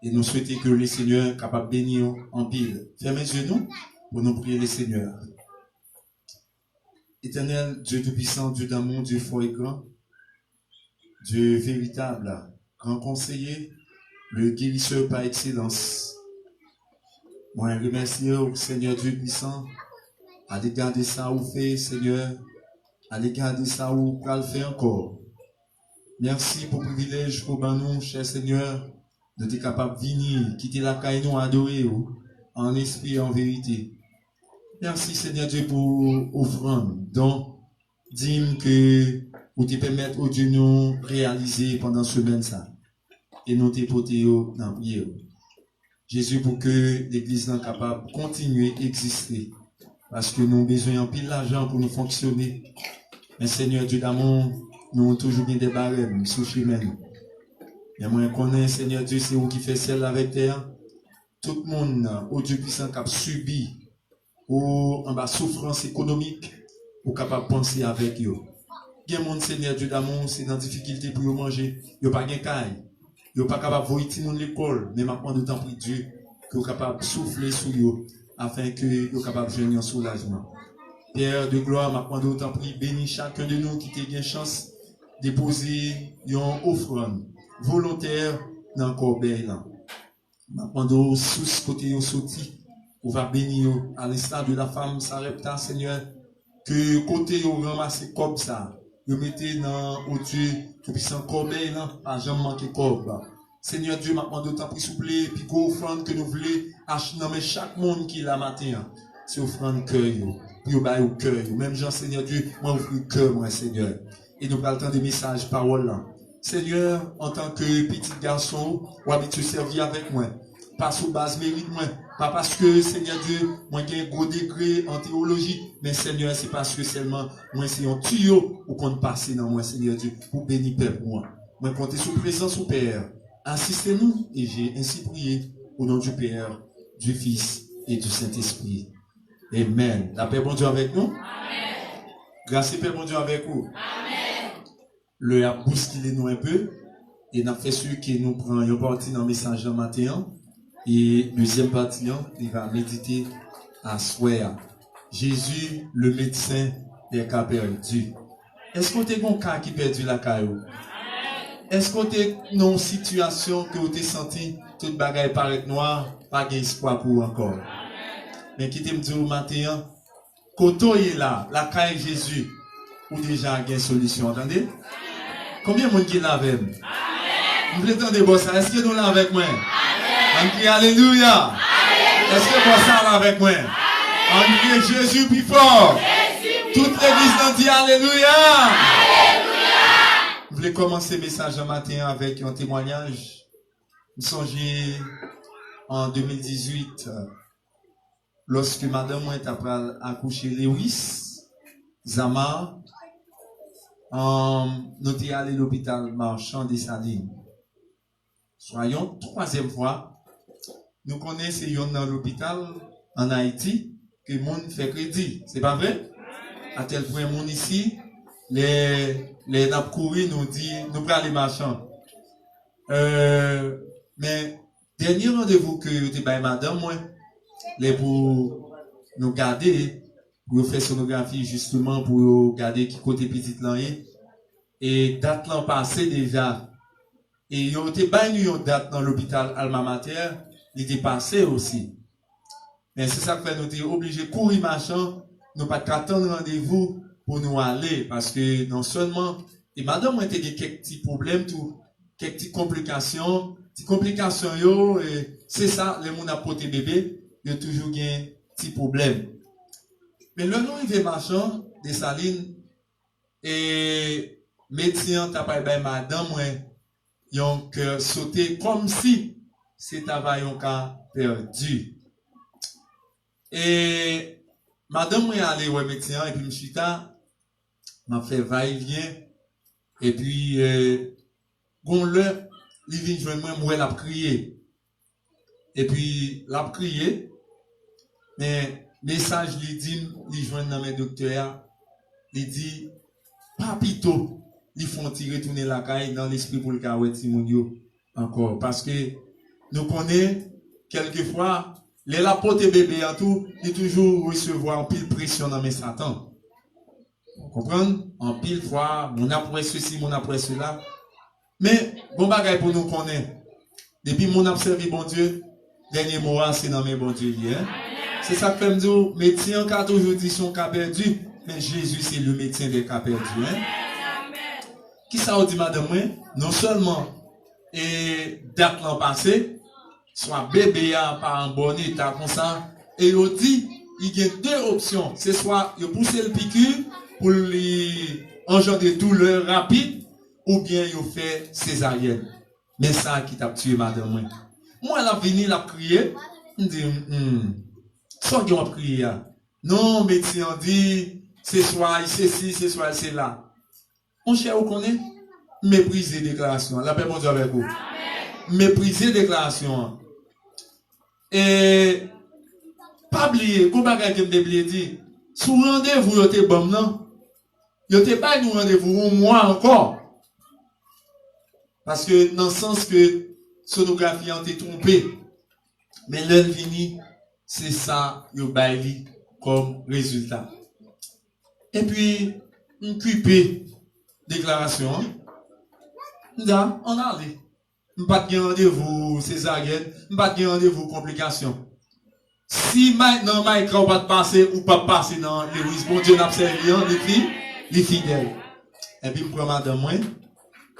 Et nous souhaitons que le Seigneur capable de bénir en pile. Fermez les yeux nous pour nous prier le Seigneur. Éternel, Dieu Tout-Puissant, Dieu d'amour, Dieu fort et grand, Dieu véritable, grand conseiller, le guérisseur par excellence. Moi, je remercie au Seigneur Dieu puissant, à l'égard de ça où fait, Seigneur, à l'égard de ça où va le faire encore. Merci pour le privilège pour nous, cher Seigneur, de être capable de venir, quitter la caille nous, adorer en esprit et en vérité. Merci Seigneur Dieu pour l'offrande, donc, dis-moi que vous te permettre au Dieu nous réaliser pendant ce semaine ça. Et nous te porter dans la prière. Jésus, pour que l'église soit capable de continuer à exister. Parce que nous avons besoin de pile d'argent pour nous fonctionner. Mais Seigneur Dieu d'amour, nous avons toujours bien des barèmes sous chemin. Et moi, je connais, Seigneur Dieu, c'est vous qui fait celle avec terre. Tout le monde, au Dieu puissant, qui a subi ou en bas souffrance économique, ou capable de penser avec eux. Il y a des gens, Seigneur Dieu d'amour, c'est dans la difficulté pour manger. Il n'y a pas de caille. Il n'y a pas capable de voir l'école. Mais maintenant, d'autant plus Dieu, que vous capable de souffler sur eux, afin que vous capable de gagner un soulagement. Père de gloire, maintenant, d'autant plus bénis chacun de nous qui a bien chance de déposer une offrande volontaire dans le corbeil. Maintenant, sous ce côté, sorti, on va bénir à l'instar de la femme Sarepta, Seigneur, que côté vous ramassez comme ça, vous mettez dans au Dieu tout puissant corbeil là, pas jamais manquer corbe. Seigneur Dieu, maintenant d'autant plus souple, puis qu'on offrande que nous voulons acheter chaque monde qui l'a matin, c'est offrande cœur, puis au bail au cœur, même Jean Seigneur Dieu, moi offre le cœur, moi Seigneur. Et nous parlons de messages, paroles là. Seigneur, en tant que petit garçon, ou habitué servir avec moi. Pas sous base mérite moi, pas parce que Seigneur Dieu, moi j'ai un gros degré en théologie, mais Seigneur, c'est parce que seulement moi c'est un tuyau pour qu'on passe dans moi, Seigneur Dieu, pour bénir peuple moi. Moi compter sur présence au Père. Assistez-nous et j'ai ainsi prié au nom du Père, du Fils et du Saint-Esprit. Amen. La paix bon Dieu avec nous. Amen. Grâce et paix bon Dieu avec vous. Amen. Le a bousculé nous un peu et n'a fait sûr que nous prenons une partie dans le message de matin. Et deuxième partie, il va méditer à soir. Jésus, le médecin des cas perdus. Est-ce qu'on a un cas qui perdu la caillou? Est-ce qu'on a une situation que vous avez senti toute bagaille paraît noire, pas d'espoir pour encore? Mais qui te dit au matin, quand on est là, la caille Jésus, ou déjà il y a une solution, entendez? Combien de monde qui est là avec moi? Vous voulez entendre bon ça? Est-ce que nous là avec moi? On crie Alléluia. Est-ce que vous ça avec moi? On crie Jésus plus fort. Toute l'église nous dit Alléluia. Vous voulez commencer le message un matin avec un témoignage? Vous songez en 2018, lorsque madame est après accoucher Lewis, Zama, nous sommes allés à l'hôpital Marchand des Salines. Soyons troisième fois. Nous connaissons dans l'hôpital en Haïti que le monde fait crédit. C'est pas vrai? À tel point, monde ici, les nappes courir nous dit, nous prenons les marchands. Mais, dernier rendez-vous que vous avez madame, moi, les pour nous garder, pour faire sonographie justement, pour garder qui côté petite là est. Et date l'an passé déjà. Et ils ont été bagnés une date dans l'hôpital Alma Mater. Il était passé aussi. Mais c'est ça que nous sommes obligés de courir marchand, nous pas attendre rendez-vous pour nous aller. Parce que non seulement, et madame a été quelques petits problèmes, quelques petites complications. Et c'est ça, les gens qui porté bébé, il y a toujours un petit problème. Mais le nom il marchand des Salines, et médecin t'a pas madame, ils ont sauté comme si c'est un cas perdu. Et madame est allée au médecin et puis m'chita m'a fait va-et-vient et puis gon le il vient joindre moi l'a crié. Et puis l'a crié mais message lui dit il joindre dans mes docteurs il dit papito ils font tirer tourner la caille dans l'esprit pour le caouet Simonio encore parce que nous connaissons quelquefois, les lapotes bébés en tout, ils toujours recevoir en pile pression dans mes Satan. Vous comprenez? En pile fois, mon après ceci, mon après cela. Mais, bon bagay pour nous connaître. Depuis mon observé bon Dieu, dernier mot, c'est dans mes bon Dieu. Hein? C'est ça que fait me dire, médecin, quand toujours dit son cas perdu, mais Jésus, c'est le médecin des cas perdus. Hein? Qui ça vous dit, madame? Non seulement, et date l'an passé, soit bébé par un bon état comme ça, et il dit, il y a deux options. C'est soit, il pousse le piqûre pour lui engendrer douleur rapide, ou bien il fait césarienne. Mais ça qui t'a tué, madame. Moi, elle a venu, la prier, je dis, soit qu'on a prié. Non, médecin, on dit, c'est soit ceci, c'est soit c'est là. Mon cher, vous connaissez? Mépriser déclaration. La paix, bon Dieu avec vous. Mépriser déclaration. Et, pas oublier, comme bagage que me dit, sous rendez-vous, vous êtes bon, non? Vous n'avez pas nous rendez-vous, un mois encore. Parce que, dans le sens que, sonographie a été trompée. Mais l'heure vini, c'est ça, yo baili comme résultat. Et puis, une cuipée déclaration. Là, on a allé. Pas de rendez-vous césarienne, pas de rendez-vous complications. Si maintenant, Mike va pas passer ou pas passer dans l'église, bon Dieu n'a pas servi, les fidèles. Et puis, je prends madame, moi,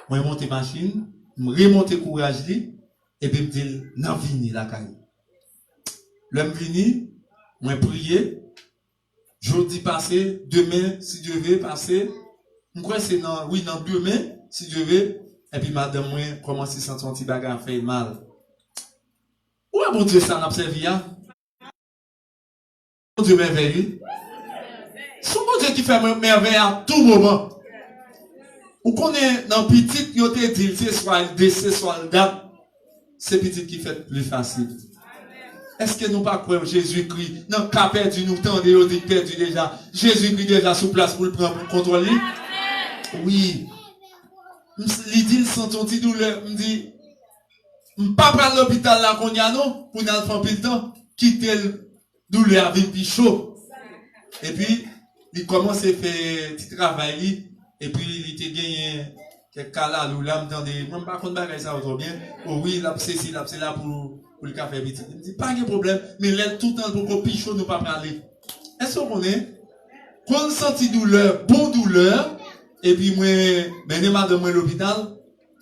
monter machine, je remonter courage, et puis, je dis, non, vini la caille. L'homme vini, moi, prier, jeudi passé, demain, si Dieu veut passer, je crois que c'est dans, oui, dans demain, si Dieu veut, et puis, madame, moi, commence à sentir un petit bagage à faire mal. Où est mon Dieu, ça n'a pas servi, hein? Mon Dieu merveilleux. C'est mon Dieu qui fait merveille à tout moment. Ou qu'on est dans petit, il te dit, c'est soit le décès, soit le date. C'est petit qui fait plus facile. Est-ce que nous pas croyons Jésus-Christ? Non, qu'a perdu, nous tendez, on dit perdu déjà. Jésus-Christ déjà sous place pour le prendre, pour le contrôler? Oui. Il dit, sans ton petit douleur, il me dit, pas prendre l'hôpital là qu'on y a, non, pour nous faire plus de temps, quitter le douleur avec plus chaud. Et puis, il commence à faire un petit travail, et puis il te gagne quelques cas là, où là, m'entendez, moi, pas contre bagage ça, trop bien. Oh oui, là, c'est là pour le café vite. Il me dit, pas de problème, mais l'aide tout le temps pour qu'on plus chaud, nous pas parler. Est-ce qu'on connaît? Quand on sent douleur, bon douleur, et puis moi, ben, madame, à l'hôpital,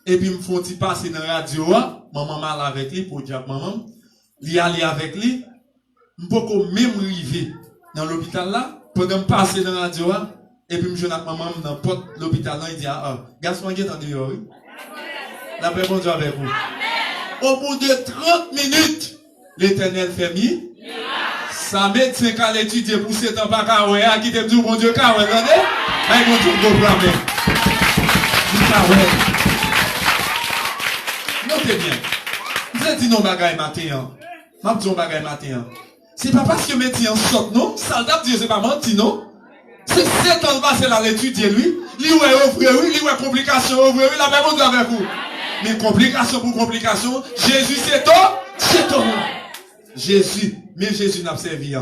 et puis me font passer dans la radio, maman mal avec lui, pour dire maman, il y aller avec lui, je peux même arriver dans l'hôpital là, pendant me passer dans la radio, et puis je avec maman dans l'hôpital là, il dit, garçon, qui est en dehors, oui? La paix, bon Dieu avec vous. Au bout de 30 minutes, l'Éternel fait mi. Ça médecin qu'à l'étudier pour 7 ans par Kaoué, qui te dit, bon Dieu, Kaoué, regardez? Aïe, mon Dieu, gros problème. Kaoué. Notez bien. Vous avez dit non, bagaille matin. M'a dit non, bagaille matin. C'est pas parce que médecin saute, non? Soldat Dieu, c'est pas menti, non? C'est 7 ans passé là, l'étudier, lui. Lui, ouais, offre, oui, lui, ouais, complications, offre, oui, la même chose avec vous. Mais complication pour complication, Jésus c'est toi. Jésus, mais Jésus n'a pas servi.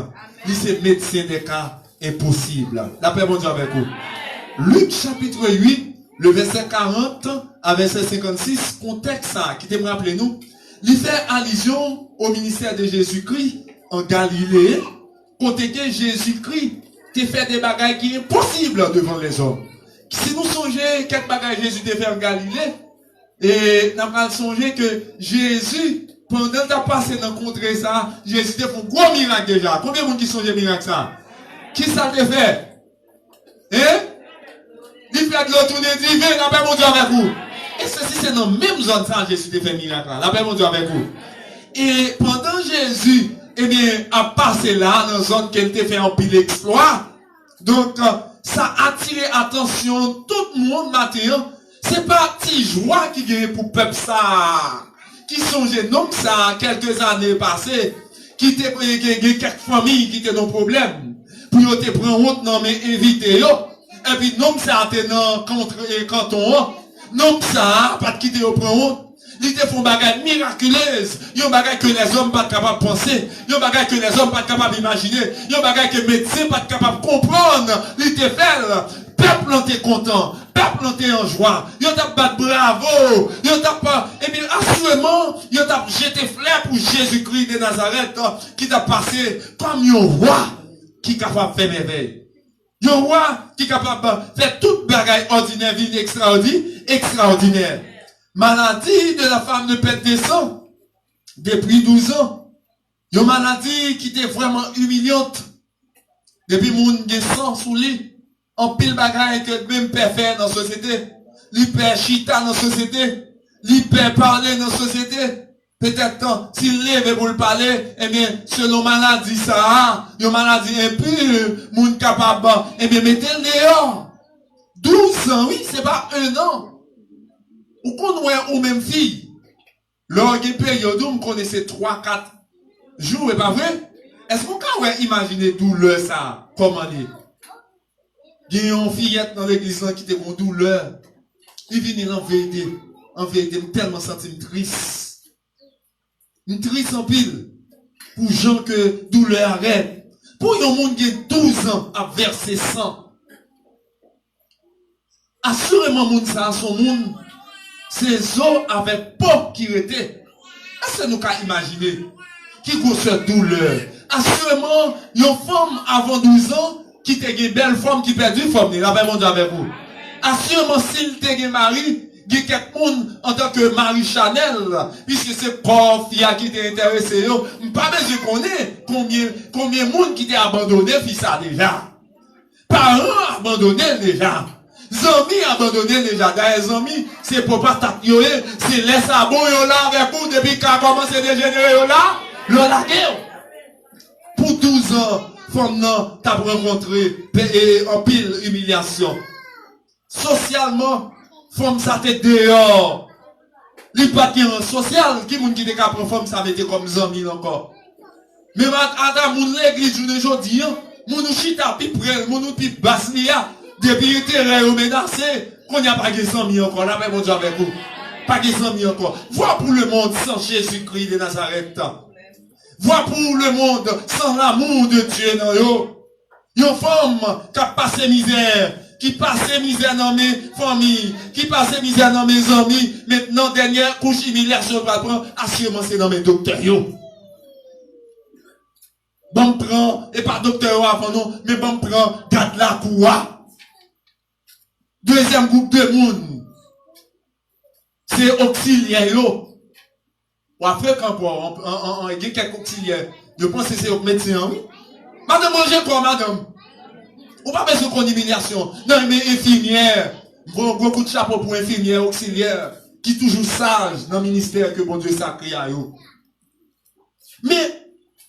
Lui c'est médecin des cas impossibles. La paix bon Dieu avec vous. Luc chapitre 8, le verset 40 à verset 56, contexte ça, qui te me rappelez nous. Il fait allusion au ministère de Jésus-Christ en Galilée, côté que Jésus-Christ te fait des bagailles qui sont impossibles devant les hommes. Si nous songeons quelques bagailles Jésus te fait en Galilée, et nous avons songé que Jésus, pendant qu'il a passé dans le contrée ça, Jésus te fait un gros miracle déjà. Combien de monde qui songe miracle ça? Qui ça te fait? Hein? Il fait de l'autre tourner, dit, viens, la paix mon Dieu avec vous. Et ceci, c'est dans la même zone ça, Jésus te fait miracle là. La paix mon Dieu avec vous. Et pendant Jésus, eh bien, a passé là, dans la zone qu'elle te fait en pile exploit, donc, ça a attiré attention tout le monde maintenant. C'est pas petit joie qui gagne pour peuple ça, qui songeait non ça quelques années passées, qui te quelques familles qui étaient dans problème, pour te prendre honte non mais éviter yo, et puis non ça te dans contre canton, non ça pas de quitter au prendre honte, Ils te font bagaille miraculeuse. Ils ont bagaille que les hommes pas capables de penser. Ils ont bagaille que les hommes pas capables d'imaginer. Ils ont bagaille que les médecins pas capables de comprendre. Ils te fait. Peuple en t'est content. Peuple en t'est en joie. Ils ont pas bravo. Ils ont pas, et bien, assurément, ils ont jeté fleur pour Jésus-Christ de Nazareth, qui t'a passé comme un roi qui est capable de faire merveille. Un roi qui est capable de faire toute bagaille ordinaire, vie extraordinaire. Maladie de la femme de perte de sang, depuis 12 ans. Une maladie qui était vraiment humiliante. Depuis mon sang sous lui. En pile bagaille que même père fait dans la société. L'hyper chita dans la société. L'hyper parler dans la société. Peut-être, s'il lève pour le parler, eh bien, selon maladie ça, une maladie impure, moun capable, eh bien, mettez-le dehors. 12 ans, oui, c'est pas 1 an. Ou qu'on voit ou même fille. Lors d'une période où on connaissait 3-4 jours, et pas vrai? Est-ce qu'on peut imaginer douleur ça? Comment dire? Il y a une fillette dans l'église qui était en douleur. Il vient en vérité, tellement senti triste. Triste en pile. Pour gens que douleur arrête. Pour un monde qui a 12 ans à verser sang. Assurément, monde ça, son monde, c'est eaux avec peau qui était. Est-ce que nous pouvons imaginer qui a cette douleur? Assurément, une femme avant 12 ans, qui te une belle femme qui perd une femme, la même avec vous. Assurément, s'il te un mari, il y a quelqu'un en tant que Marie Chanel, puisque c'est pauvre fille qui t'est intéressé, pas besoin de connaître combien de monde qui t'est abandonné, fils ça déjà. Parents abandonnés déjà. Amis abandonnés déjà. D'ailleurs, amis, c'est pour pas t'appuyer, c'est laisse à bon là avec vous depuis qu'il a commencé à dégénérer là, la guerre. Pour 12 ans, femme non, t'as rencontré en pile humiliation. Socialement, femme ça t'est dehors. Les papiers social, qui moun qui te capable femme ça mettait comme zami encore. Mais madame moun l'église aujourd'hui, moun nous chita pi près, moun nous pi basse depuis le terrain menacé, qu'on n'y a pas de zami encore, là même mon Dieu avec vous. Pas de zami encore. Vois pour le monde sans Jésus-Christ de Nazareth. Vois pour le monde sans l'amour de Dieu dans yo. Une femme qui a passé misère, qui passe misère dans mes familles, qui passe misère dans mes amis, maintenant dernière couche humiliation va prendre, assurément c'est dans mes docteurs yo. Bon prend, et pas docteur avant non, mais bon prend, garde la coua. Deuxième groupe de monde, c'est auxiliaire yo. Ou après quand on a quelques auxiliaires, je pense que c'est au médecin, oui. Madame, mangez quoi, madame? Ou pas besoin qu'on humiliation. Non, mais infirmière, beaucoup de chapeau pour infirmière, auxiliaire, qui toujours sage dans le ministère que bon Dieu sacré à eux. Mais,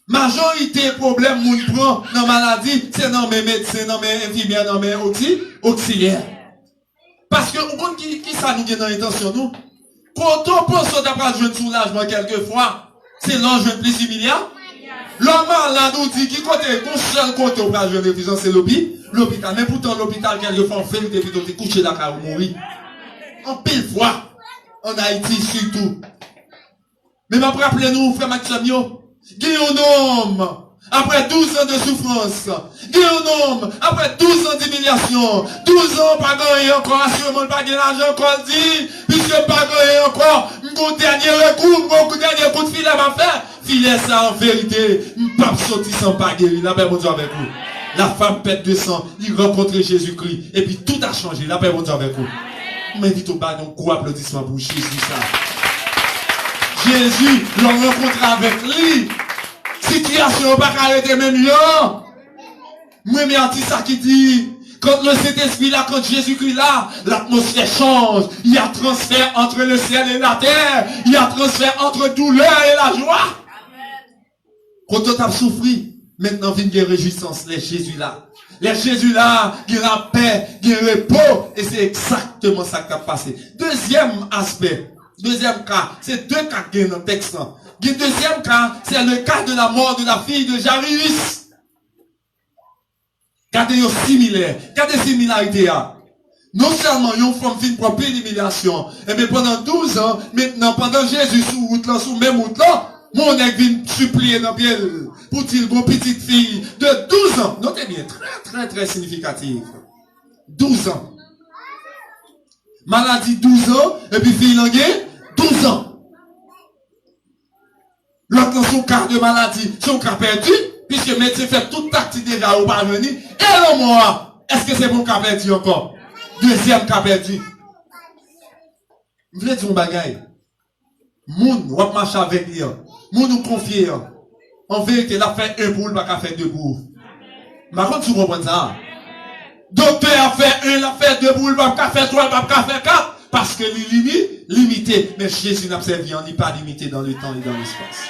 majorité problème moun prend dans maladie, c'est dans mes médecins, dans mes infirmières, dans mes auxiliaires. Parce que, vous qui ça nous dans l'intention, nous? Quand on pense d'avoir joué de soulagement quelquefois, c'est l'enjeu de plus humiliant. L'homme là nous dit qui côté, mon seul côté où on jouer de prison, c'est l'hôpital. Mais pourtant, l'hôpital, quelquefois, on fait le depuis qu'on est couché dans la carrière ou mourir. En pile fois, en Haïti surtout. Mais m'a rappelez nous, frère Maxime, il y a un homme, après 12 ans de souffrance, il y a un homme, après 12 ans d'humiliation, 12 ans pas gagné encore, assurément pas gagné l'argent encore dit, puisque pas gagné encore, mon dernier recours, mon dernier coup de filet m'a fait, filet ça en vérité, pas sorti sans pas guéri, la paix mon Dieu avec vous. La femme pète de sang, il rencontre Jésus-Christ, et puis tout a changé, la paix mon Dieu avec vous. M'invite au bas, donc gros applaudissement pour Jésus ça. Jésus l'a rencontré avec lui. Situation pas arrêter même là. Moi, mais anti ça qui dit, quand le Saint-Esprit là, quand Jésus-Christ là, l'atmosphère change. Il y a transfert entre le ciel et la terre. Il y a transfert entre douleur et la joie. Quand on a souffert, maintenant vient des réjouissances, les Jésus là. Les Jésus là, il y a la paix, il y a le repos. Et c'est exactement ça qui a passé. Deuxième aspect. Deuxième cas, c'est 2 cas qui sont dans le texte. Le deuxième cas, c'est le cas de la mort de la fille de Jairus. Regardez similaire. Regardez similarités. Non seulement une femme fin pour plein d'humiliation, et bien pendant 12 ans, maintenant, pendant Jésus sous route là, sous même route là, mon nègre vient supplier dans bien pour dire une petite fille de 12 ans. Notez bien, très significatif. 12 ans. Maladie 12 ans, et puis fille languée 12 ans. L'autre dans son cas de maladie, son cas perdu, puisque le médecin fait toute tactique déjà au parvenu, et là moi, est-ce que c'est mon cas perdu encore? Deuxième cas perdu. Je voulais dire un bagage. Moun, ou marche avec lui. Moun nous confie. En vérité, il a fait un boule, pas qu'à faire deux boules. Par contre, tu comprends ça? Docteur a fait un, il a fait deux boules, pas qu'à faire trois, pas qu'à faire quatre. Parce que il limité. Mais Jésus n'a pas servi, il n'est pas limité dans le temps et dans l'espace.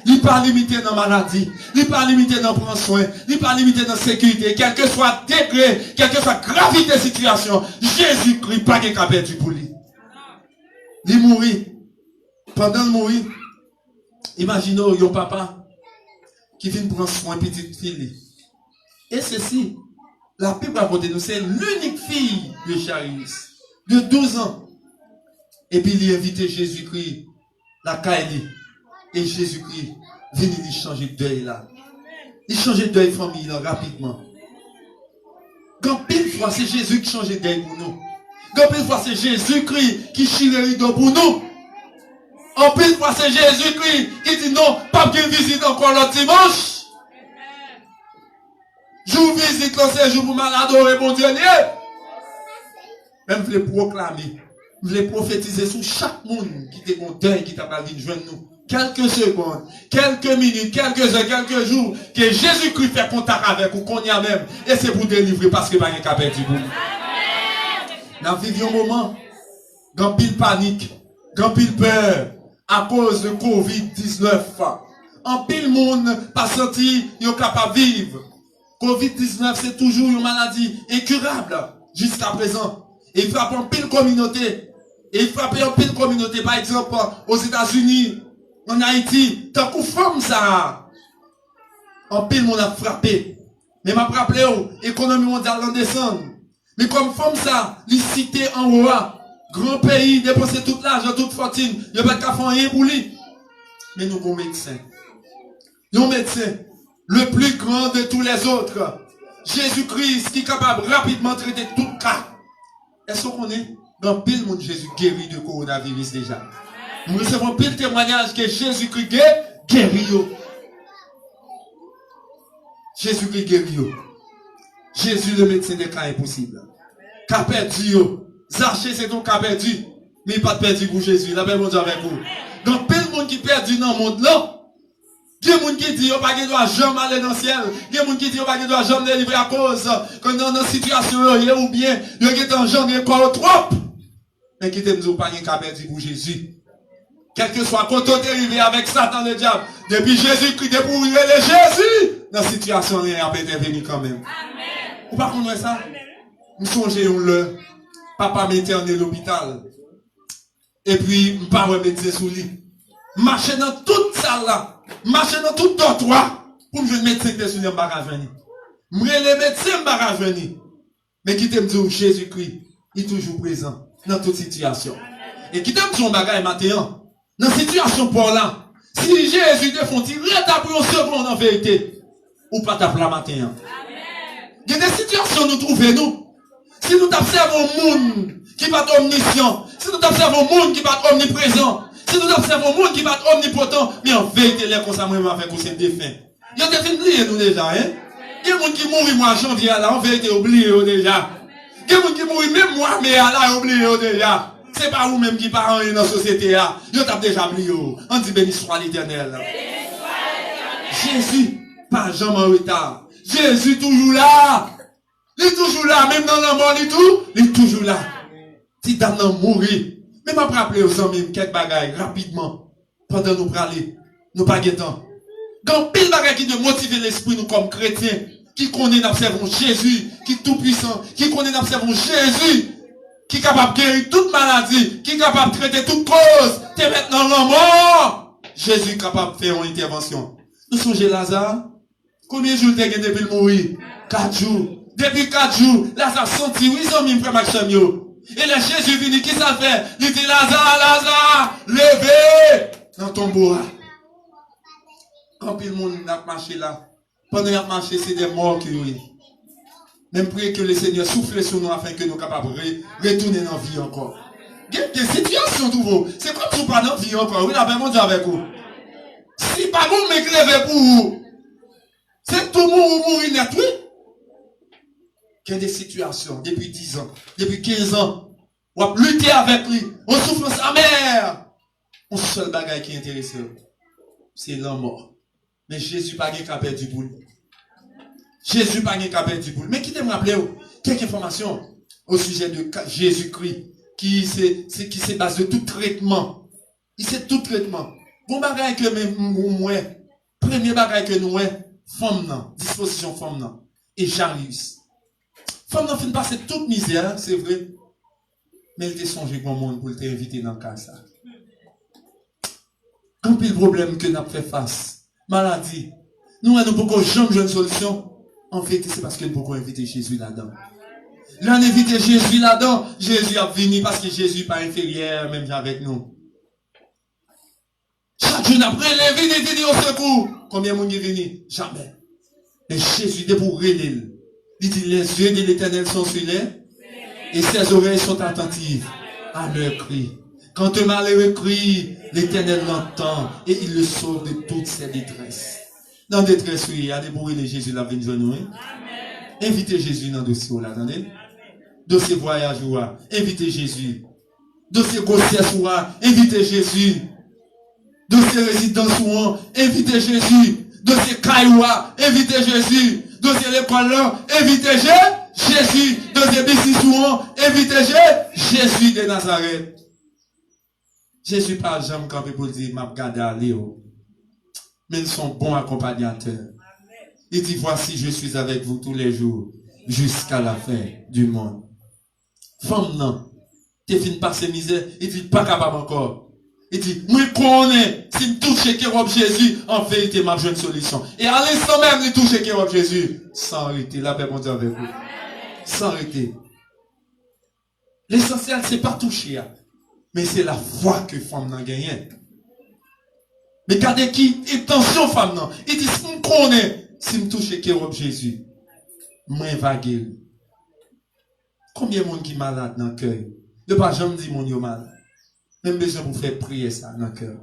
Il n'est pas limité dans la maladie. Il n'est pas limité dans prendre soin. Il n'est pas limité dans la sécurité. Quel que soit degré, quelle que soit gravité de la situation, Jésus-Christ, pas qu'il a perdu pour lui. Il mourit. Pendant le mourir, imaginez un papa qui vient prendre soin de petite fille. Et ceci, la Bible à côté de nous, c'est l'unique fille de Charis, de 12 ans. Et puis il a invité Jésus-Christ, la Kaili. Et Jésus-Christ vient lui changer de deuil là. Il change de deuil famille là, rapidement. Quand pile fois, c'est Jésus qui change de deuil pour nous. Quand pile fois, c'est Jésus-Christ qui chie le rideau pour nous. En pile fois, c'est Jésus-Christ qui dit non, pas de visite encore le dimanche. Je vous visite le séjour pour m'adorer, mon Dieu. Même je les proclamer, je les prophétiser sur chaque monde qui est mon deuil, qui t'a pas vu joindre nous. Quelques secondes, quelques minutes, quelques heures, quelques jours, que Jésus-Christ fait contact avec vous, qu'on y a même. Et c'est pour délivrer parce que pas un capet du bout. Nous vivons un moment, grand pile panique, grand pile peur, à cause de Covid-19. En pile monde, pas senti, ils sont capables de vivre. Covid-19, c'est toujours une maladie incurable, jusqu'à présent. Et il frappe en pile communauté. Et il frappe en pile communauté, par exemple, aux États-Unis, en Haïti, tant qu'on forme ça, en pile monde a frappé. Mais m'a rappelé, l'économie mondiale en descend. Mais comme forme ça, les cités en haut, grand pays, dépenser toute l'argent, toute fortune, il n'y a pas de faire rien pour lui. Mais nous avons médecin. Nous médecin, le plus grand de tous les autres. Jésus-Christ qui est capable rapidement de traiter tout cas. Est-ce qu'on est dans pile monde Jésus guéri de coronavirus déjà? Nous recevons pile témoignage que Jésus-Christ guéri. Jésus-Christ guéri. Jésus le médecin des cas impossibles. Qu'a perdu. Zaché c'est ton cas perdu. Mais il pas perdu pour Jésus. La paix mon Dieu avec vous. Donc pile monde qui perdu dans le monde là. Il y a des gens qui disent qu'on ne doit jamais aller dans le ciel. Il y a des gens qui disent qu'on ne doit jamais délivrer à cause que dans une situation ou bien il y a des gens qui sont trop. Mais qui t'aiment pas un cas perdu pour Jésus. Quel que soit quand on est arrivé avec Satan le diable, depuis Jésus-Christ, depuis où il est Jésus, dans la situation, il a intervenu quand même. Amen. Ou pas qu'on voit ça? Nous songeons le papa mettait en l'hôpital. Et puis, je ne médecin sous lui. Marcher dans toute salle là. Marcher dans tout dortoir. Pour me médecin qui est sous le barrage venu. Je les médecins barrage venu. Mais qui t'aime dire Jésus-Christ, il est toujours présent dans toute situation. Et qui t'aime son bagage matin. Dans la situation pour là, si Jésus te font tirer pour une seconde en vérité, ou pas t'appeler la matin. Il y a des situations nous trouvons nous. Si nous observons un monde qui va être omniscient, si nous observons un monde qui va être omniprésent, si nous observons un monde qui va être omnipotent, mais en vérité, les comme ça, moi, avec vous, c'est défunt. Il y a des films oubliés nous déjà, hein. Il y a des gens qui mourent moi en janvier là, en vérité, oubliés déjà. Il y a des gens qui mourent même moi, mais là, oubliés déjà. C'est pas vous-même qui parlez dans la société là. Vous avez déjà oublié. On dit béni soit l'Éternel. Jésus, pas jamais en retard. Jésus toujours là. Il est toujours là, même dans la mort, il est toujours là. Si dame n'a mourir, même après rappeler aux hommes, quelques bagailles, rapidement, pendant nous parler, nous pas guettons. Quand pile bagaille qui de motiver l'esprit, nous comme chrétiens, qui connaît n'observons Jésus, qui est tout puissant, qui connaît n'observons Jésus, qui est capable de guérir toute maladie, qui est capable de traiter toute cause, t'es maintenant la mort. Jésus est capable de faire une intervention. Nous songez Lazare, combien de jours t'es depuis le mourir? 4 jours. Depuis 4 jours, Lazare senti, oui, ils ont mis un frère Maxime, yo. Et là, Jésus venu, qui ça fait? Il dit, Lazare, levez dans ton bois. Quand tout le monde a marché là, pendant qu'il a marché, c'est des morts qui oui. Même prier que le Seigneur souffle sur nous afin que nous soyons capables de retourner dans la vie encore. Il y a des situations nouveaux. C'est comme si nous pas dans la vie encore. Oui, la paix mondiale avec vous. Si pas vous m'éclairez pour vous, c'est tout le monde ou mourir net, oui. Il y a des situations depuis 10 ans, depuis 15 ans. On va lutter avec lui. On souffre sa mère. On seul bagage qui est intéressé, c'est la mort. Mais Jésus n'a pas de du boule. Jésus n'a pas de du boule. Mais qui te rappelle quelques informations au sujet de Jésus-Christ qui se base de tout traitement. Il sait tout traitement. Bon bagage que même moi, premier bagage que nous, femme non, disposition femme non, et Jarius. Femme non fin passer toute misère, c'est vrai. Mais il te songe bon monde pour t'inviter dans le cas ça. Quand il y a le problème que nous avons fait face, maladie, nous ne pouvons pas jamais une solution. En fait, c'est parce que nous pouvons inviter Jésus là-dedans. Là, on invite Jésus là-dedans. Jésus a venu parce que Jésus n'est pas inférieur, même avec nous. Chaque jour après, il est venu au secours. Combien de monde est venu? Jamais. Mais Jésus est pour l'île. Il dit, les yeux de l'Éternel sont sur lui, et ses oreilles sont attentives à leur cri. Quand un malheureux crie, l'Éternel l'entend, et il le sauve de toutes ses détresses. Dans détresse, oui, il y a des bruits, les Jésus l'a venu nous. Invitez Jésus dans le dossier, là, attendez. Dossier voyage, invitez Jésus. Dossier grossesse, invitez Jésus. Dossier résidence, invitez Jésus. Dossier cailloua, invitez Jésus. Dossier l'école là, invitez Jésus. Dossier business, invitez Jésus de Nazareth. Jésus parle jamais quand il dit, m'a regardé à Léo. Mais ils sont bons accompagnateurs. Il dit, voici, je suis avec vous tous les jours, jusqu'à la fin du monde. Femme, non. Tu finis par ces misères. Il dit, pas capable encore. Il dit, moi, connais, si je touche Kérob Jésus, en vérité, ma jeune solution. Et à l'instant même, il touche Kérob Jésus. Sans arrêter, la paix mondiale avec vous. Sans arrêter. L'essentiel, c'est pas toucher. Mais c'est la foi que femme n'a gagné. Mais regardez qui, attention femme non. Il dit, si je connais, si je touche Kérob Jésus, moi vague. Combien de monde qui est malade dans le cœur? Ne pas jamais dire mon yo malade. Même besoin pour faire prier ça dans le cœur.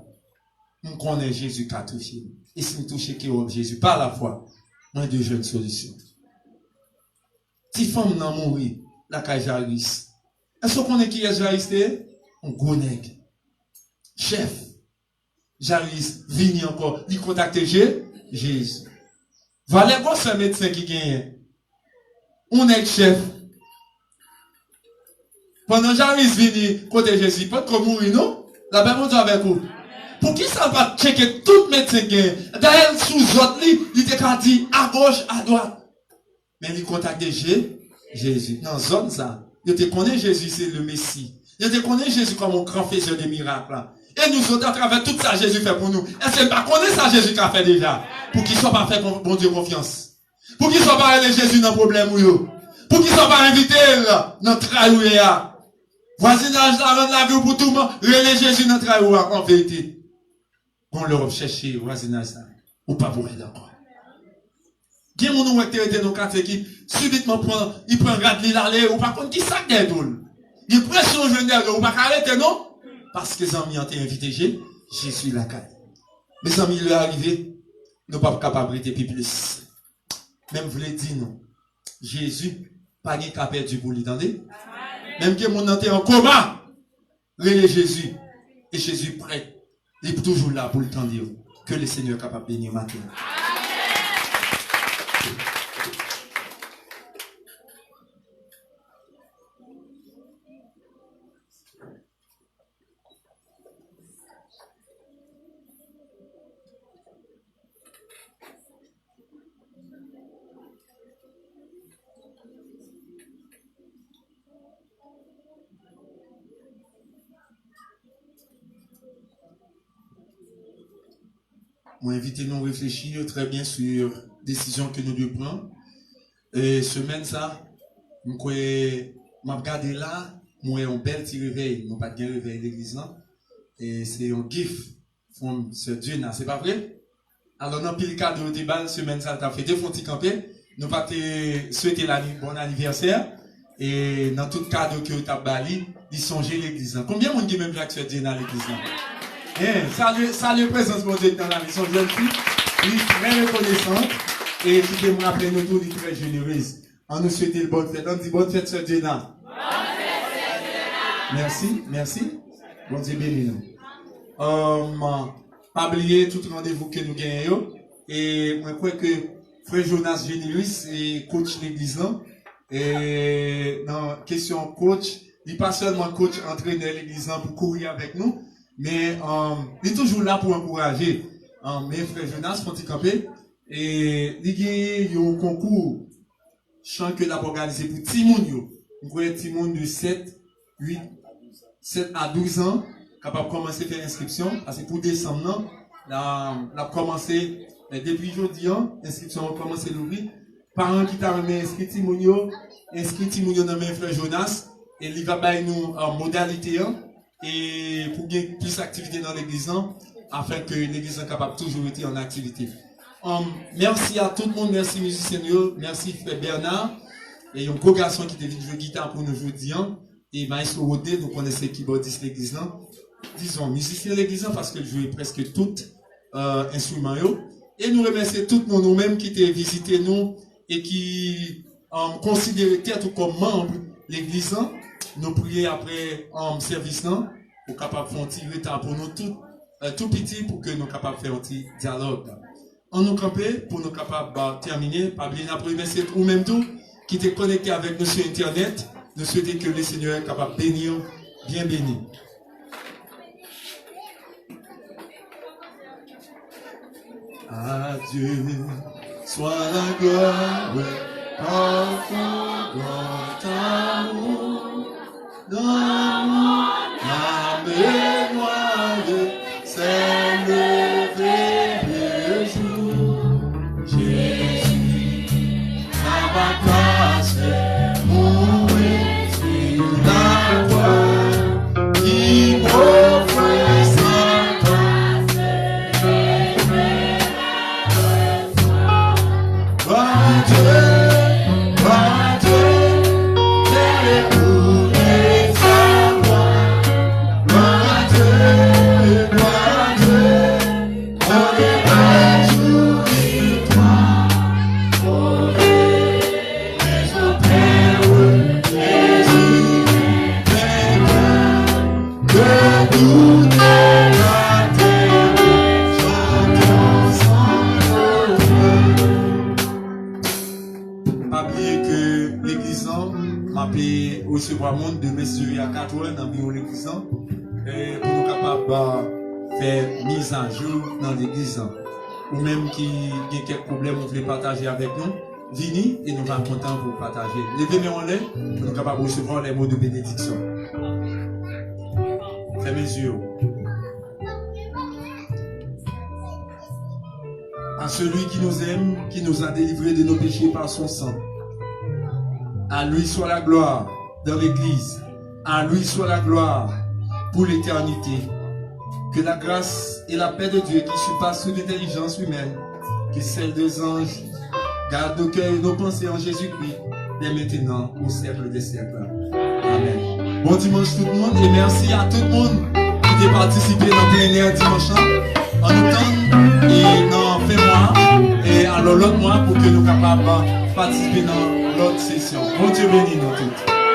Je connais Jésus qui a touché. Et si je touche Kérob Jésus, par la foi, moi de jeunes solutions. Si femme n'a mourir, la caille Jarius. Est-ce qu'on connaît qui est Jarius? On connaît. Chef. Jarius, vini encore, il contacte Jésus. Voilà quoi ce médecin qui gagne. On est chef. Pendant Jarius vini, côté Jésus, pas de mourir, non? La paix mondiale avec vous. Pour qui ça va checker tout médecin gagne? D'ailleurs, sous autres, il te dit à gauche, à droite. Mais il contacte Jésus. Dans zone ça. Il te connaît Jésus, c'est le Messie. Il te connaît Jésus comme un grand faiseur de miracles. Et nous autres, à travers tout ça, Jésus fait pour nous. Est-ce que pas connaît ça, Jésus qui a fait déjà? Pour qu'il soit pas fait, bon Dieu, confiance. Pour qu'il soit pas allé Jésus dans le problème, pour qu'il soit pas invité dans le travail. Voisinage là, rendre la vie pour tout le monde. Relais Jésus dans le travail, en vérité. On leur cherche voisinage là. Ou pas pour elle encore. Qui est mon nom été dans quatre équipes, subitement il prend un rat de l'aller, ou par contre, qui sac des doules. Il prend son jeune d'air, ou pas arrêter, non? Parce que les amis ont été invités, Jésus la caille. Mes amis, il est arrivé, nous ne sommes pas capables de plus. Même vous l'avez dit, non. Jésus, pas de capable du pour l'entendez? Même que mon ante en coma, relais Jésus. Et Jésus prêt. Il est toujours là pour le temps dire que le Seigneur est capable de bénir maintenant. Moi, invitez-nous à réfléchir très bien sur la décision que nous devons prendre. Et semaine ça, je regardé là, moi un bel petit réveil, non pas de réveil d'église là. Et c'est un gift from ce Dieu là, c'est pas vrai? Alors dans pile cadeau de balle semaine ça t'a fait deux fonds camper, nous pas te souhaiter bon anniversaire et dans tout cadeau que tu as bali, ils songer l'église là. Combien de monde qui même Jacques ce Dieu dans l'église là? Salut présence mon Dieu dans la maison jeune fille, il est très reconnaissante et qui peut me rappeler nous tous, il est très généreuse. On nous souhaite une bonne fête. On dit bonne fête, Sœur Diana. Merci, merci. Bon Dieu béni nous. Pas oublier tout rendez-vous que nous gagnons. Et moi, je crois que Frère Jonas Générus est coach de l'église là. Et dans question coach, il n'est pas seulement coach entraîneur de l'église là pour courir avec nous, mais il est toujours là pour encourager. Mais Frère Jonas, faut camper. Et il y a un concours. Chant que l'a organisé pour Timoun. Vous voyez Timoun de 7 à 12 ans, capable de commencer à faire l'inscription. Parce que pour décembre, l'a commencé, depuis aujourd'hui, l'inscription a commencé à l'ouvrir. Parents qui t'a inscrit Timoun dans mes frères Jonas, et il va bailler nous en modalité, et pour gagner plus d'activité dans l'église, afin que l'église soit capable de toujours être en activité. Merci à tout le monde, merci musicien, merci Frère Bernard, et un gros garçon qui devait jouer guitare pour nous aujourd'hui, et Maestro Rodé, nous connaissons keyboardiste de l'église, disons musicien de l'église parce qu'il jouait presque tout instrument, et nous remercions tout le monde nous-mêmes qui étaient visité nous et qui considéraient tête comme membre de l'église, nous prions après service pour capable faire un petit retard pour nous tout petit pour que nous capables de faire un petit dialogue. On nous camper pour nous capables de terminer. Pas oublier de remercier ou même tout qui était connecté avec nous sur Internet. Nous souhaitons que le Seigneur soit capable de bénir, bien béni. À Dieu soit la gloire par ton grand amour, dans la mémoire de s'élever. Recevoir monde de messieurs à 4 heures dans l'église pour nous capables de faire mise en jour dans l'église ou même qui a quelques problèmes vous voulez partager avec nous venez et nous sommes contents pour partager. Levez-nous en l'air pour nous capables de recevoir les mots de bénédiction. Fermez les yeux. À celui qui nous aime, qui nous a délivrés de nos péchés par son sang, à lui soit la gloire dans l'église, à lui soit la gloire pour l'éternité. Que la grâce et la paix de Dieu qui surpasse toute l'intelligence humaine, que celle des anges, garde nos cœurs et nos pensées en Jésus-Christ, dès maintenant au siècle des siècles. Amen. Bon dimanche tout le monde et merci à tout le monde qui a participé dans plein air dimanche en nous temps et dans fin mois et alors l'autre mois pour que nous soyons capables de participer dans l'autre session. Bon Dieu bénisse nous tous.